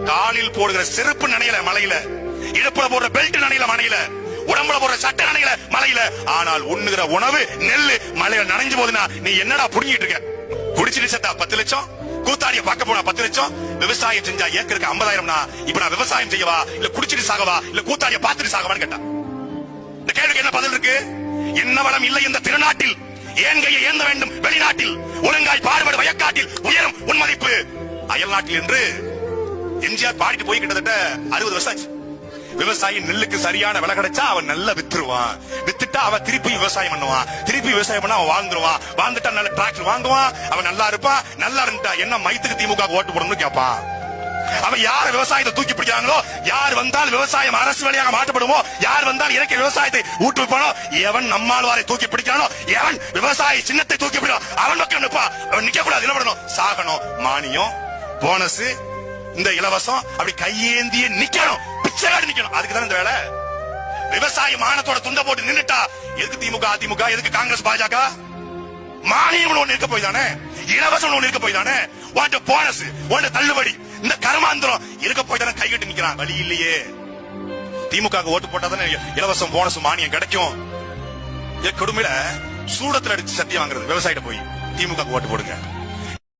காலில் போடுகிற செருப்பு நனையல மலையில, இடுப்புல போடுற பெல்ட் நனையல மலையில, உடம்புல போடுற சட்டை நனையல மலையில. ஆனால் உண்ணுகிற உணவு நெல்லு மலையில நனைஞ்சு போதுன்னா நீ என்னடா புடுங்கிட்டு இருக்க? குடிச்சிட்டு செத்தா 10 லட்சம், கூத்தாடிய பார்க்க போனா 10 லட்சம், விவசாயம் செஞ்சா ஏக்கருக்கு 50,000. இப்ப நான் விவசாயம் செய்யவா இல்ல குடிச்சிட்டு சாகவா இல்ல கூத்தாடிய பார்த்துட்டு சாகவான்னு கேட்டா இந்த கேள்விக்கு என்ன பதில் இருக்கு? என்ன வளம் இல்லை இந்த திருநாட்டில், ஏன் கையை ஏந்த வேண்டும் வெளிநாட்டில், ஒழுங்காய் பாடுபடு வயக்காட்டில் உயரும் உன் மதிப்பு அயல் நாட்டில் என்று எம்ஜிஆர் பாடிட்டு போய் கிட்டத்தட்ட 60 வருஷம் ஆச்சு. விவசாயி நெல்லுக்கு சரியான விலை கிடைச்சா அவன் நல்லா வித்துருவான், வித்துட்டா அவன் திருப்பி விவசாயம் பண்ணுவான், திருப்பி விவசாயம் பண்ணா அவன் வாழ்ந்துருவான், வாழ்ந்துட்டா நல்ல டிராக்டர் வாங்குவான், அவன் நல்லா இருப்பான். நல்லா இருந்துட்டா என்ன மைத்துக்கு திமுக ஓட்டு போடணும்னு கேட்பான். அவன் யார் விவசாயத்தை தூக்கி பிடிக்கிறாங்களோ, யார் வந்தால் விவசாயம் அரசு வேலையாக மாற்றப்படுமோ, யார் வந்தால் இயற்கை விவசாயத்தை ஊக்குவிப்பானோ, எவன் நம்மாழ்வாரை தூக்கி பிடிக்கிறானோ, எவன் விவசாய சின்னத்தை தூக்கி பிடிக்கிறான் அவன் பக்கம் நிற்பா. அவன் நிக்க கூடாது, என்ன பண்ணணும்? சாகணும். மானியம், போனஸ், இந்த இலவசம் அப்படி கையேந்திய நிக்கணும், பிச்சைகாடு நிக்கணும். அதுக்குதான் இந்த வேலை. விவசாய மானத்தோட துண்ட போட்டு நின்னுட்டா எதுக்கு திமுக அதிமுக, எதுக்கு காங்கிரஸ் பாஜக? மானியம் ஒண்ணு இருக்க போய் தானே, இலவசம் ஒண்ணு இருக்க போய் தானே, உன்ட போனஸ் உன்ட தள்ளுபடி இந்த கர்மாந்திரம் இருக்க போய் தானே கை கட்டி நிக்கிறான். வழி இல்லையே. திமுக ஓட்டு போட்டா தானே இலவசம் போனஸ் மானியம் கிடைக்கும். கொடுமையில சூடத்துல அடிச்சு சத்தியம் வாங்குறது விவசாயிட்ட போய் திமுக ஓட்டு போடுங்க.